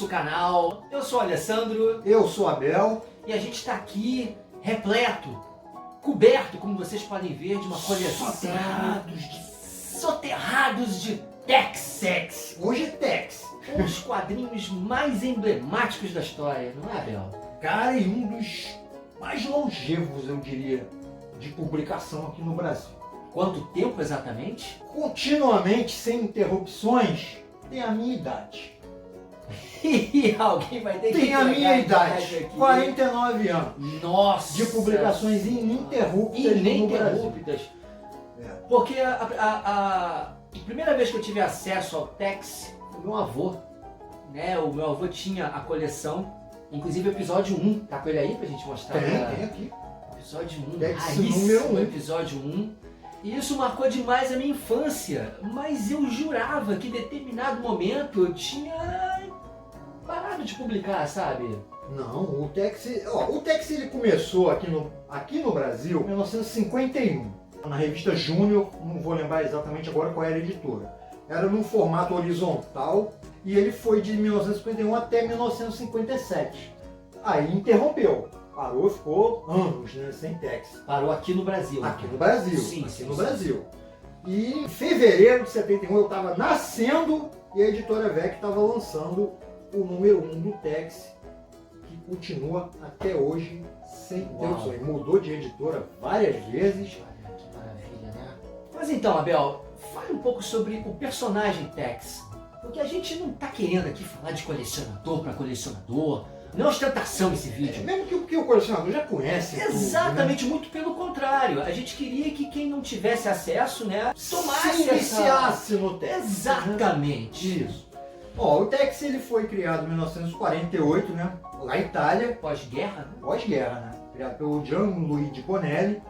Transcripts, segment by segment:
nosso canal. Eu sou o Alessandro. Eu sou Abel. E a gente está aqui repleto, coberto, como vocês podem ver, de uma coleção soterrados de Tex. Hoje é Tex. Um dos quadrinhos mais emblemáticos da história, não é, Abel? Cara, e um dos mais longevos, eu diria, de publicação aqui no Brasil. Quanto tempo exatamente? Continuamente, sem interrupções, tem a minha idade. E alguém vai ter que Tem a minha idade, aqui. 49 anos. Nossa! De publicações ininterruptas no Brasil. Ininterruptas. Porque a primeira vez que eu tive acesso ao Tex foi meu avô. Né? O meu avô tinha a coleção, inclusive o episódio 1. Tá com ele aí pra gente mostrar? Tem aqui. Episódio 1. Tex número 1. Episódio 1. E isso marcou demais a minha infância. Mas eu jurava que em determinado momento eu tinha parado de publicar, sabe? Não, o Tex ele começou aqui no Brasil em 1951. Na revista Júnior, não vou lembrar exatamente agora qual era a editora. Era num formato horizontal e ele foi de 1951 até 1957. Aí interrompeu. Parou, ficou anos, né, sem Tex. Parou aqui no Brasil. Aqui no Brasil. Sim, no Brasil. E em fevereiro de 71 eu estava nascendo e a editora VEC estava lançando o número 1 do Tex, que continua até hoje sem interrupções. Mudou de editora várias vezes. Olha que maravilha, né? Mas então, Abel, fale um pouco sobre o personagem Tex. Porque a gente não está querendo aqui falar de colecionador para colecionador. Não é ostentação esse vídeo. Mesmo que o colecionador já conhece. Exatamente, tudo, né? muito pelo contrário. A gente queria que quem não tivesse acesso, né, tomasse se iniciasse no Tex. Exatamente. Né? Isso. Ó, o Tex ele foi criado em 1948, né? Lá em Itália. Pós-guerra, né? Pós-guerra, né? Criado pelo Gianluigi Bonelli.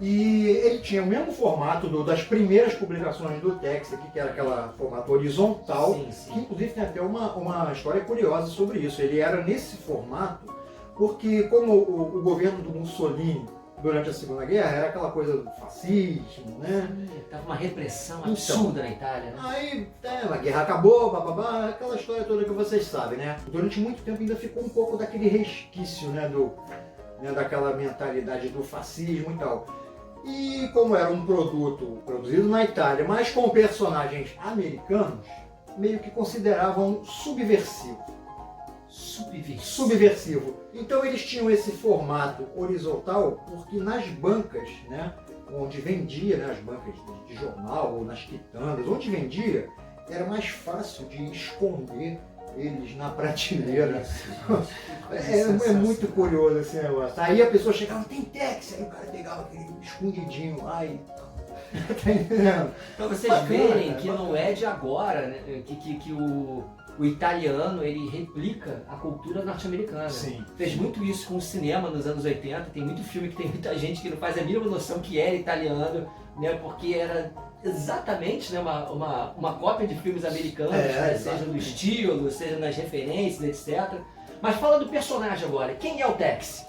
E ele tinha o mesmo formato das primeiras publicações do Tex aqui, que era aquela formato horizontal. Sim. Que inclusive tem até uma história curiosa sobre isso. Ele era nesse formato porque como o governo do Mussolini durante a Segunda Guerra era aquela coisa do fascismo, né? Tava uma repressão absurda na Itália, né? Aí a guerra acabou, bababá, aquela história toda que vocês sabem, né? Durante muito tempo ainda ficou um pouco daquele resquício, né, daquela mentalidade do fascismo e tal. E como era um produto produzido na Itália, mas com personagens americanos, meio que consideravam subversivo. Subversivo. Então eles tinham esse formato horizontal porque nas bancas, né, onde vendia, né, as bancas de jornal ou nas quitandas, onde vendia, era mais fácil de esconder eles na prateleira. É muito curioso esse negócio. Aí a pessoa chegava, tem Tex, aí o cara pegava aquele escondidinho lá e tá entendendo? Pra vocês verem que não é de agora, né, que o italiano ele replica a cultura norte-americana. Sim. Fez muito isso com o cinema nos anos 80, tem muito filme que tem muita gente que não faz a mínima noção que era italiano, né, porque era exatamente, né, uma cópia de filmes americanos, né, seja no estilo, seja nas referências, etc. Mas fala do personagem agora, quem é o Tex?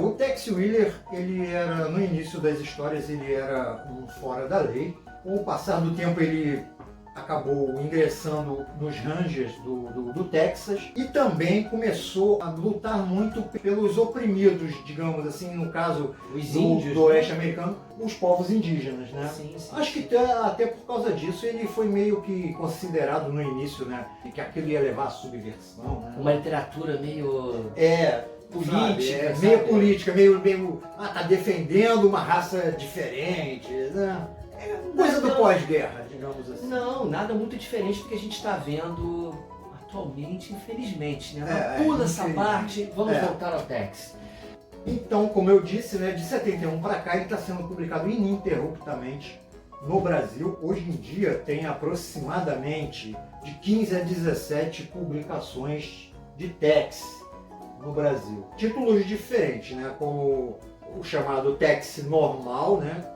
O Tex Willer, ele era, no início das histórias, ele era um fora da lei. Com o passar do tempo, ele acabou ingressando nos Rangers do Texas e também começou a lutar muito pelos oprimidos, digamos assim, no caso os índios, do oeste americano, os povos indígenas, né? Sim. Acho que até por causa disso ele foi meio que considerado no início, né, que aquilo ia levar à subversão, né? Uma literatura meio política, meio política, meio tá defendendo uma raça diferente, né? Coisa do pós-guerra, digamos assim. Não, nada muito diferente do que a gente está vendo atualmente, infelizmente, né? Pula essa parte, vamos voltar ao Tex. Então, como eu disse, né, de 71 para cá ele está sendo publicado ininterruptamente no Brasil. Hoje em dia tem aproximadamente de 15 a 17 publicações de Tex no Brasil. Títulos diferentes, né, como o chamado Tex normal, né?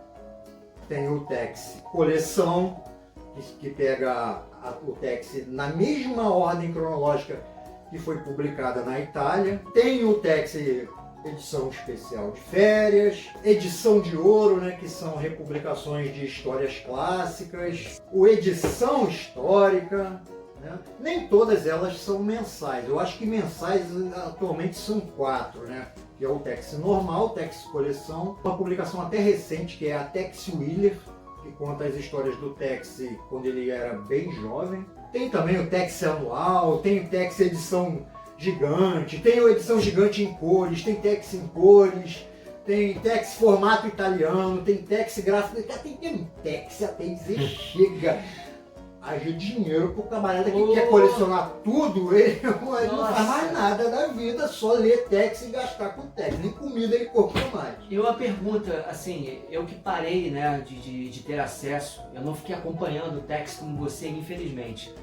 Tem o Tex coleção, que pega o Tex na mesma ordem cronológica que foi publicada na Itália. Tem o Tex edição especial de férias, edição de ouro, né, que são republicações de histórias clássicas, o edição histórica, né? Nem todas elas são mensais. Eu acho que mensais atualmente são 4, né? Que é o Tex normal, o Tex coleção, uma publicação até recente que é a Tex Willer, que conta as histórias do Tex quando ele era bem jovem. Tem também o Tex anual, tem o Tex edição gigante, tem a edição gigante em cores, tem Tex em cores, tem Tex formato italiano, tem Tex gráfico, tem um Tex até dizer chega. Haja dinheiro pro camarada que quer colecionar tudo, ele não faz mais nada da vida, só ler Tex e gastar com Tex, nem comida ele compra mais. E uma pergunta, assim, eu que parei, né, de ter acesso, eu não fiquei acompanhando o Tex como você, infelizmente,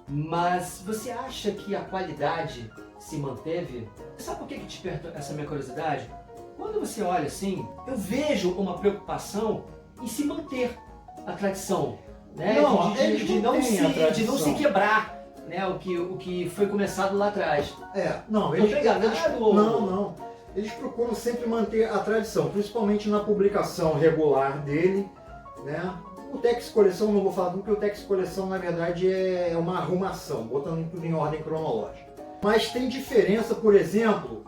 mas você acha que a qualidade se manteve? Sabe por que despertou essa minha curiosidade? Quando você olha assim, eu vejo uma preocupação em se manter a tradição. Né? Não, de não se quebrar, né? o que foi começado lá atrás. Eles procuram sempre manter a tradição, principalmente na publicação regular dele, né? O Tex Coleção, não vou falar porque o Tex Coleção na verdade é uma arrumação, botando tudo em ordem cronológica. Mas tem diferença, por exemplo,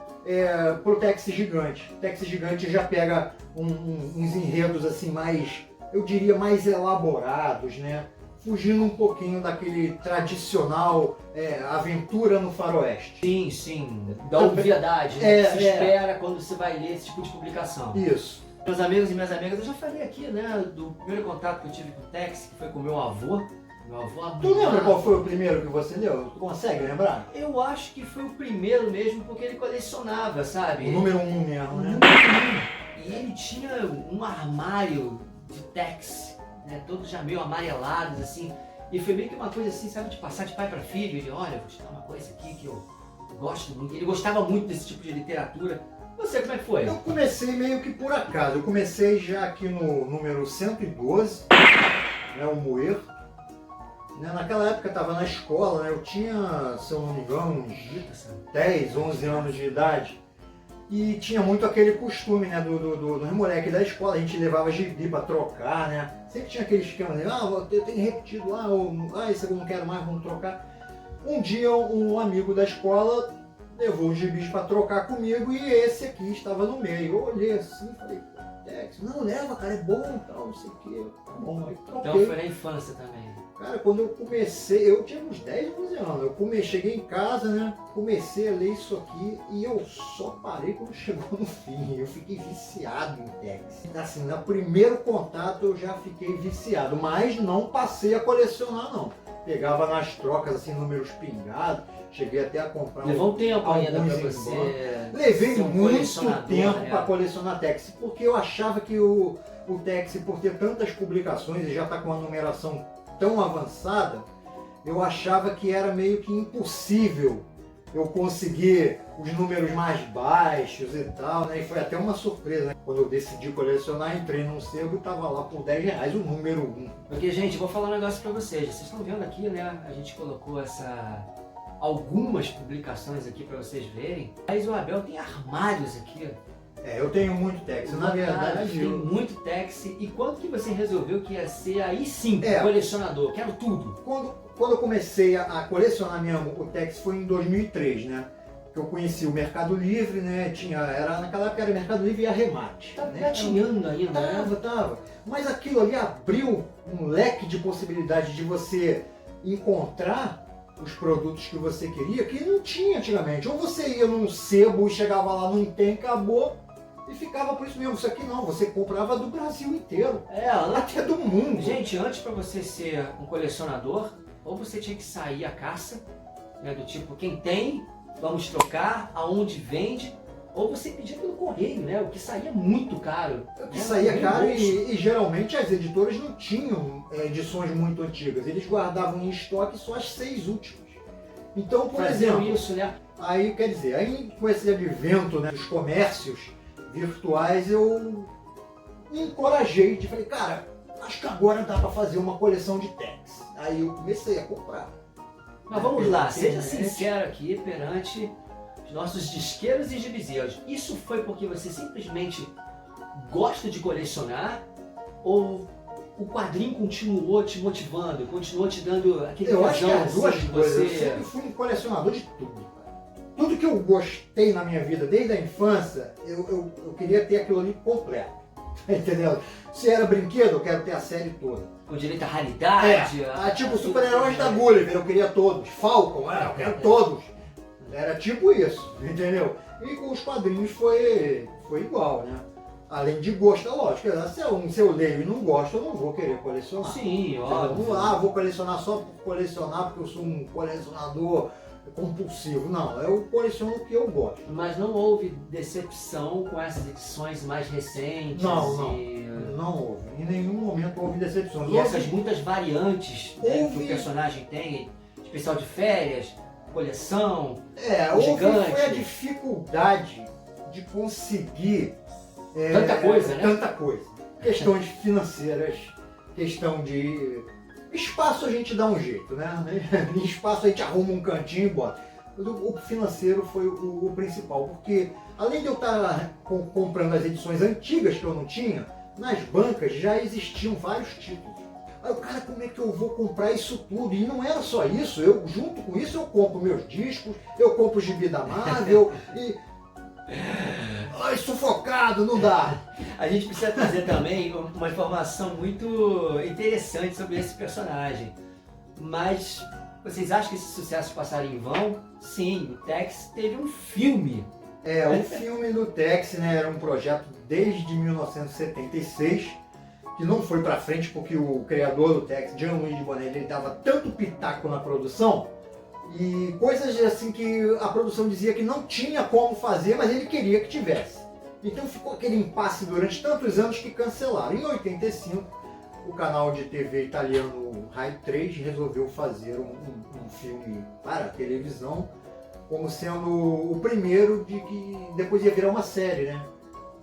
pro Tex Gigante. O Tex Gigante já pega uns enredos assim mais, eu diria, mais elaborados, né? Fugindo um pouquinho daquele tradicional aventura no faroeste. Sim, sim. Da obviedade, né? Que se espera quando você vai ler esse tipo de publicação. Isso. Meus amigos e minhas amigas, eu já falei aqui, né? Do primeiro contato que eu tive com o Tex, que foi com meu avô. Meu avô. Tu lembra qual foi o primeiro que você leu? Tu consegue lembrar? Eu acho que foi o primeiro mesmo, porque ele colecionava, sabe? O número 1 mesmo, né? E ele tinha um armário de Tex, né, todos já meio amarelados, assim, e foi meio que uma coisa assim, sabe, de passar de pai para filho. Ele, olha, vou te dar uma coisa aqui que eu gosto muito. Ele gostava muito desse tipo de literatura. Você, como é que foi? Eu comecei meio que por acaso. Eu comecei já aqui no número 112, né, o Moer. Né, naquela época eu estava na escola, né, eu tinha, se eu não me engano, uns 10, 11 anos de idade. E tinha muito aquele costume, né, dos moleques da escola, a gente levava gibi para trocar, né? Sempre tinha aquele esquema, né? Eu tenho repetido lá, esse eu não quero mais, vamos trocar. Um dia um amigo da escola levou os gibis para trocar comigo e esse aqui estava no meio. Eu olhei assim e falei, Tex, não leva, cara, é bom, tal, não sei o que. Tá bom, aí troquei. Então foi na infância também. Cara, quando eu comecei, eu tinha uns 10, 11 anos, cheguei em casa, né, comecei a ler isso aqui e eu só parei quando chegou no fim, eu fiquei viciado em Tex. Assim, no primeiro contato eu já fiquei viciado, mas não passei a colecionar não. Pegava nas trocas, assim, números pingados, cheguei até a comprar. Levou um tempo ainda pra você. Levei muito tempo né? para colecionar Tex, porque eu achava que o Tex, por ter tantas publicações e já está com uma numeração tão avançada, eu achava que era meio que impossível eu conseguir os números mais baixos e tal, né? E foi até uma surpresa, né? Quando eu decidi colecionar, entrei num sebo e tava lá por R$10 o número 1. Porque, gente, vou falar um negócio pra vocês. Vocês estão vendo aqui, né? A gente colocou algumas publicações aqui pra vocês verem. Mas o Abel tem armários aqui. Eu tenho muito Tex, na verdade. Tem muito Tex. E quando que você resolveu que ia ser aí sim colecionador? Quero tudo. Quando eu comecei a colecionar mesmo o Tex foi em 2003, né? Que eu conheci o Mercado Livre, né? Naquela época era Mercado Livre e Arremate. Tá gatinhando ainda, né? Tava. Mas aquilo ali abriu um leque de possibilidades de você encontrar os produtos que você queria, que não tinha antigamente. Ou você ia num sebo e chegava lá, não tem, acabou. E ficava por isso mesmo. Isso aqui não, você comprava do Brasil inteiro. Até do mundo. Gente, antes para você ser um colecionador, ou você tinha que sair à caça, né, do tipo, quem tem, vamos trocar, aonde vende, ou você pedia pelo correio, né, o que saía muito caro. O que saía caro e geralmente as editoras não tinham edições muito antigas. Eles guardavam em estoque só as 6 últimas. Então, por exemplo, isso, né? Aí, quer dizer, aí com esse advento, né, dos comércios virtuais, eu me encorajei de falei, cara, acho que agora dá para fazer uma coleção de Tex. Aí eu comecei a comprar. Mas vamos lá, seja sincero aqui perante os nossos disqueiros e gibizeiros. Isso foi porque você simplesmente gosta de colecionar ou o quadrinho continuou te motivando, continuou te dando aquele Eu acho que tesão, as duas assim, de coisas. Eu você... sempre fui um colecionador de tudo, cara. Tudo que eu gostei na minha vida, desde a infância, eu queria ter aquilo ali completo. Entendeu? Se era brinquedo, eu quero ter a série toda. Com direito à raridade. Tipo super-heróis da Gulliver, eu queria todos. Falcon, eu quero todos. Era tipo isso, entendeu? E com os quadrinhos foi igual, né? Além de gosto, é lógico. Se eu leio e não gosto, eu não vou querer colecionar. Sim, óbvio. Vou colecionar só por colecionar, porque eu sou um colecionador compulsivo. Não, eu coleciono o que eu gosto. Mas não houve decepção com essas edições mais recentes? Não houve. Em nenhum momento houve decepção. E essas muitas variantes, né, que o personagem tem, especial de férias, coleção, gigante. Foi a dificuldade de conseguir tanta coisa, né? Tanta coisa. Questões financeiras, questão de espaço a gente dá um jeito, né? Em espaço a gente arruma um cantinho e bota. O financeiro foi o principal, porque além de eu estar comprando as edições antigas que eu não tinha, nas bancas já existiam vários títulos. Aí o cara, como é que eu vou comprar isso tudo? E não era só isso, junto com isso eu compro meus discos, eu compro o gibi da Marvel e... Ai, sufocado, não dá! A gente precisa trazer também uma informação muito interessante sobre esse personagem. Mas vocês acham que esses sucessos passaram em vão? Sim, o Tex teve um filme. O filme do Tex, né, era um projeto desde 1976, que não foi pra frente porque o criador do Tex, Gianluigi Bonelli, ele dava tanto pitaco na produção e coisas assim que a produção dizia que não tinha como fazer, mas ele queria que tivesse. Então ficou aquele impasse durante tantos anos que cancelaram. Em 85, o canal de TV italiano Rai 3 resolveu fazer um filme para a televisão, como sendo o primeiro de que depois ia virar uma série, né?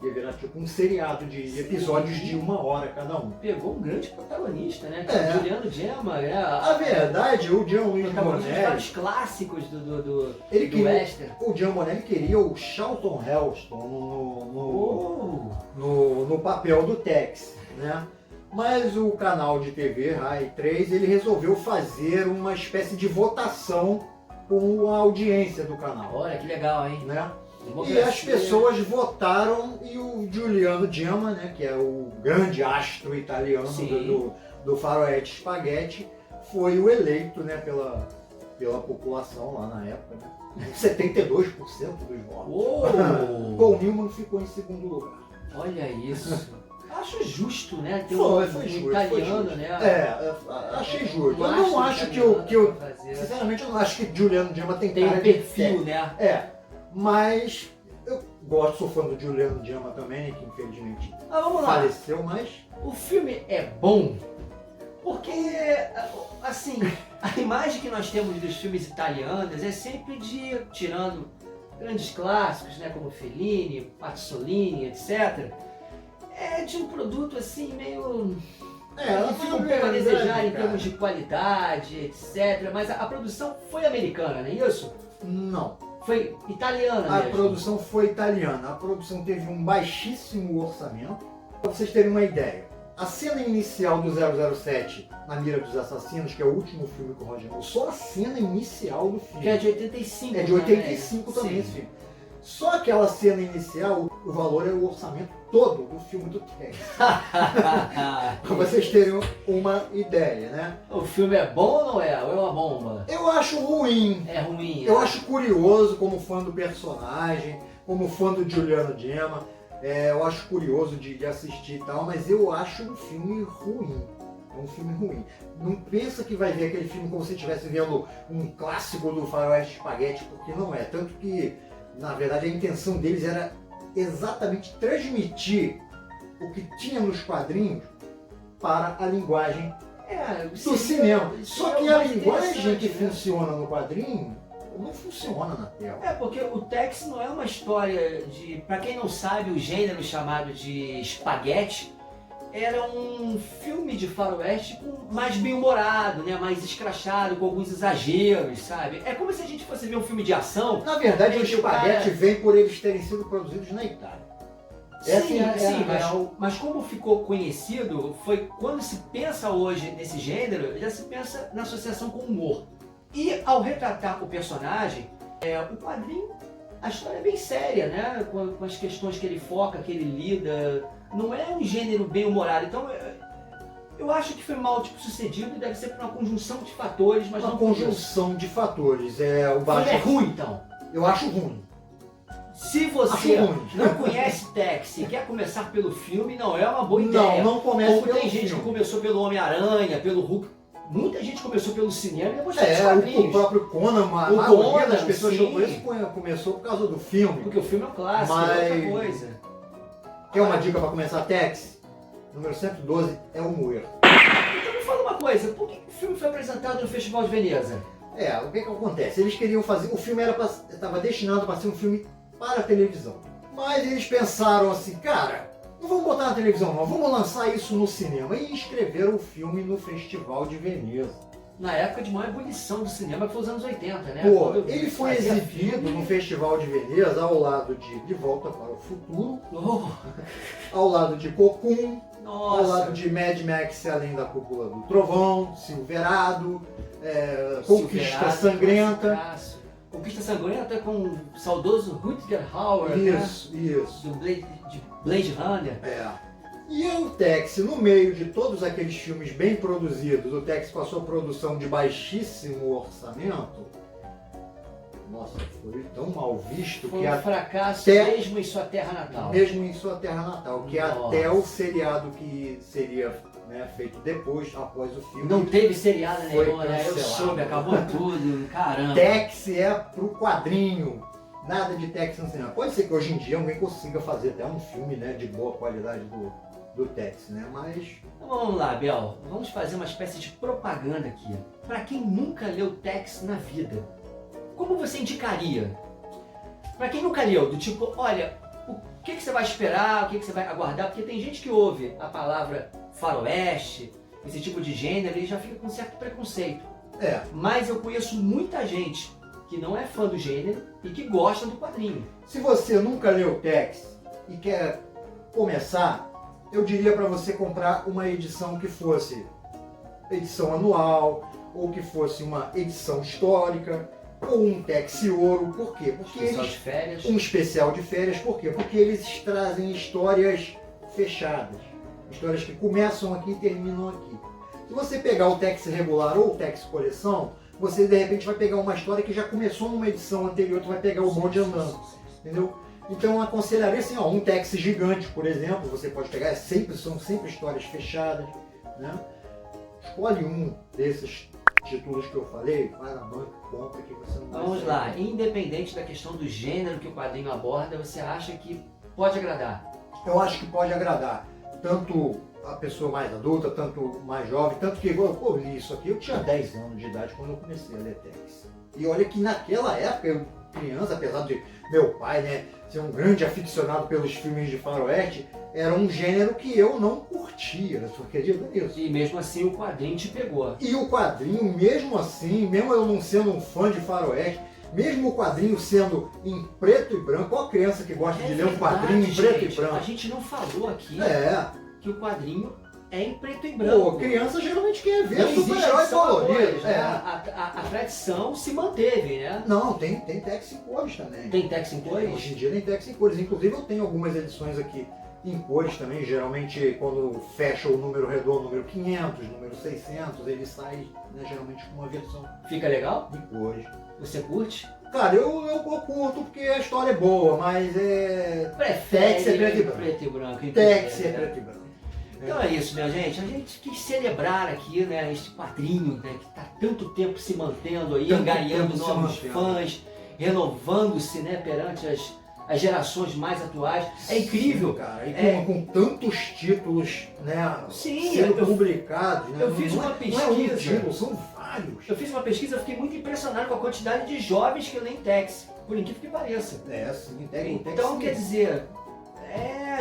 Ia virar tipo um seriado de episódios de 1 hora cada um. Pegou um grande protagonista, né? Que é o Giuliano Gemma. A verdade, o Gianluigi Bonelli... vários clássicos do western. O Gian Bonelli queria o Charlton Heston no papel do Tex, né? Mas o canal de TV Rai 3, ele resolveu fazer uma espécie de votação com a audiência do canal. Olha que legal, hein? Né? E as pessoas votaram e o Giuliano Gemma, né, que é o grande astro italiano do faroeste spaghetti, foi o eleito, né, pela população lá na época, né? 72% dos votos. Paul Newman ficou em segundo lugar. Olha isso. Acho justo, né? Ter foi justo, italiano, foi justo. Né? Achei justo. Eu não acho que eu sinceramente, eu não acho que Giuliano Gemma tem cara de perfil, né? Mas eu sou fã do Giuliano Gemma também, que infelizmente faleceu, mas... O filme é bom porque, assim, a imagem que nós temos dos filmes italianos é sempre tirando grandes clássicos, né, como Fellini, Pasolini, etc., é de um produto assim meio... fica um pouco a desejar em termos de qualidade, etc. Mas a produção foi americana, não é isso? Não. Foi italiana mesmo. A produção foi italiana. A produção teve um baixíssimo orçamento. Para vocês terem uma ideia, a cena inicial do 007, Na Mira dos Assassinos, que é o último filme com o Roger Moore, só a cena inicial do filme. Que é de 85. É de 85 também esse filme. Só aquela cena inicial, o valor é o orçamento todo do filme do Tex. Para vocês terem uma ideia, né? O filme é bom ou não é? Ou é uma bomba? Eu acho ruim. É ruim. Eu acho curioso como fã do personagem, como fã do Giuliano Gemma. Eu acho curioso de assistir e tal, mas eu acho um filme ruim. É um filme ruim. Não pensa que vai ver aquele filme como se estivesse vendo um clássico do faroeste spaghetti, porque não é. Tanto que, na verdade, a intenção deles era exatamente transmitir o que tinha nos quadrinhos para a linguagem do cinema. Só que a linguagem que funciona no quadrinho não funciona na tela. Porque o Tex não é uma história de... Para quem não sabe, o gênero chamado de espaguete era um filme de faroeste mais bem-humorado, né? Mais escrachado, com alguns exageros, sabe? É como se a gente fosse ver um filme de ação. Na verdade, o espaguete vem por eles terem sido produzidos na Itália. Sim, mas como ficou conhecido, foi quando se pensa hoje nesse gênero, já se pensa na associação com o humor. E ao retratar o personagem, o quadrinho, a história é bem séria, né? Com as questões que ele foca, que ele lida. Não é um gênero bem humorado. Então, eu acho que foi mal sucedido e deve ser por uma conjunção de fatores, mas uma conjunção de fatores. O filme é ruim, então? Eu acho ruim. Se você não conhece Tex e quer começar pelo filme, não é uma boa ideia. Não comece pelo filme. Tem gente que começou pelo Homem-Aranha, pelo Hulk. Muita gente começou pelo cinema e depois foi o próprio Conan, a maioria das pessoas que eu conheço começou por causa do filme. Porque o filme é um clássico, é outra coisa. Quer uma dica para começar Tex? Número 112 é o Muerto. Então me fala uma coisa, por que o filme foi apresentado no Festival de Veneza? O que acontece? Eles queriam fazer... O filme estava destinado para ser um filme para a televisão. Mas eles pensaram assim, cara, não vamos botar na televisão não, vamos lançar isso no cinema. E inscreveram o filme no Festival de Veneza. Na época de maior ebulição do cinema, que foi os anos 80, né? Ele foi exibido no Festival de Veneza ao lado de Volta para o Futuro, ao lado de Cocoon, ao lado de Mad Max Além da Cúpula do Trovão, Silverado, Conquista Sangrenta. Conquista Sangrenta com o saudoso Rutger Hauer, isso. Do Blade Runner. E o Tex, no meio de todos aqueles filmes bem produzidos, o Tex com a sua produção de baixíssimo orçamento, nossa, foi tão mal visto foi um fracasso mesmo em sua terra natal. Mesmo em sua terra natal, que até o seriado que seria feito após o filme. Não teve seriado nenhum, né? Eu soube, acabou tudo, caramba. Tex é pro quadrinho, nada de Tex no cinema. Pode ser que hoje em dia alguém consiga fazer até um filme de boa qualidade do Tex, né? Mas... Então vamos lá, Bel, vamos fazer uma espécie de propaganda aqui. Para quem nunca leu Tex na vida, como você indicaria? Para quem nunca leu, do tipo, olha, o que você vai esperar, o que você vai aguardar? Porque tem gente que ouve a palavra faroeste, esse tipo de gênero, e já fica com certo preconceito. Mas eu conheço muita gente que não é fã do gênero e que gosta do quadrinho. Se você nunca leu Tex e quer começar, eu diria para você comprar uma edição que fosse edição anual, ou que fosse uma edição histórica, ou um Tex Ouro. Por quê? Porque especial de férias. Um especial de férias. Por quê? Porque eles trazem histórias fechadas. Histórias que começam aqui e terminam aqui. Se você pegar o Tex regular ou o Tex coleção, você de repente vai pegar uma história que já começou numa edição anterior, tu vai pegar o bonde andando. Entendeu? Então eu aconselharia assim, um Tex gigante, por exemplo, você pode pegar, são sempre histórias fechadas, né? Escolhe um desses títulos que eu falei, vai na banca, compra que você não vai. Vamos lá, independente da questão do gênero que o quadrinho aborda, você acha que pode agradar? Eu acho que pode agradar, tanto a pessoa mais adulta, tanto mais jovem, tanto que eu li isso aqui, eu tinha 10 anos de idade quando eu comecei a ler Tex. E olha que naquela época, eu criança, apesar de meu pai, ser um grande aficionado pelos filmes de faroeste, era um gênero que eu não curtia, você acredita nisso? E mesmo assim o quadrinho te pegou. E o quadrinho, mesmo assim, mesmo eu não sendo um fã de faroeste, mesmo o quadrinho sendo em preto e branco, qual criança que gosta de ler um quadrinho em preto e branco? A gente não falou aqui que o quadrinho é em preto e branco. Criança geralmente quer ver super-herói colorido. A tradição se manteve, né? Não, tem Tex em cores também. Tem Tex em cores? Hoje em dia tem Tex em cores. Inclusive eu tenho algumas edições aqui em cores também. Geralmente quando fecha o número redondo, número 500, número 600, ele sai geralmente com uma versão. Fica legal? Em cores. Você curte? Cara, eu curto porque a história é boa, mas Tex é preto e branco. Tex é preto e branco. Então é isso, minha gente. A gente quis celebrar aqui, este quadrinho, que está tanto tempo se mantendo aí, angariando novos fãs, renovando-se, perante as gerações mais atuais. É incrível, cara. E com tantos títulos, sendo publicados, Eu fiz uma pesquisa. Não é um título, são vários. Eu fiz uma pesquisa, eu fiquei muito impressionado com a quantidade de jovens que leem Tex, por incrível que pareça. Sim, então, quer dizer,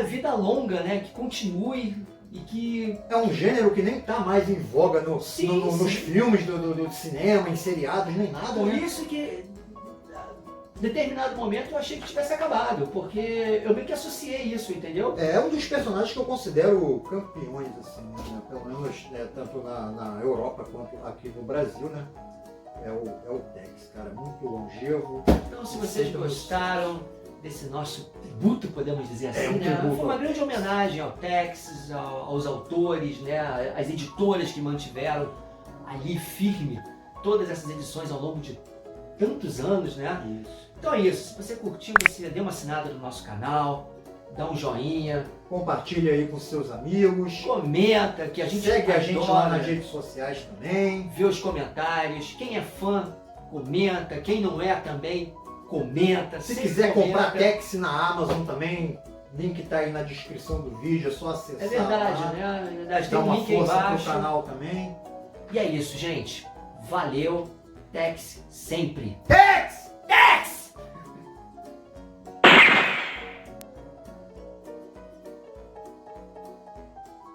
vida longa, que continue. E que é um gênero que nem está mais em voga nos filmes do cinema, em seriados, nem nada. Por isso que determinado momento eu achei que tivesse acabado, porque eu meio que associei isso, entendeu? É um dos personagens que eu considero campeões, assim, né? Pelo menos tanto na Europa quanto aqui no Brasil, né? É o Tex, cara, muito longevo. Então, se vocês gostaram desse nosso tributo, podemos dizer assim, né? Foi uma grande homenagem ao Tex, aos autores, né? Às editoras que mantiveram ali firme todas essas edições ao longo de tantos anos, né? Isso. Então é isso. Se você curtiu, você dê uma assinada no nosso canal, dá um joinha, compartilha aí com seus amigos, comenta, que a gente segue a gente lá nas redes sociais também, vê os comentários. Quem é fã, comenta. Quem não é também, comenta. Se quiser comprar Tex na Amazon também, link tá aí na descrição do vídeo, é só acessar. É verdade, lá, né? Dá uma link aí força embaixo. pro canal também. E é isso, gente. Valeu. Tex sempre.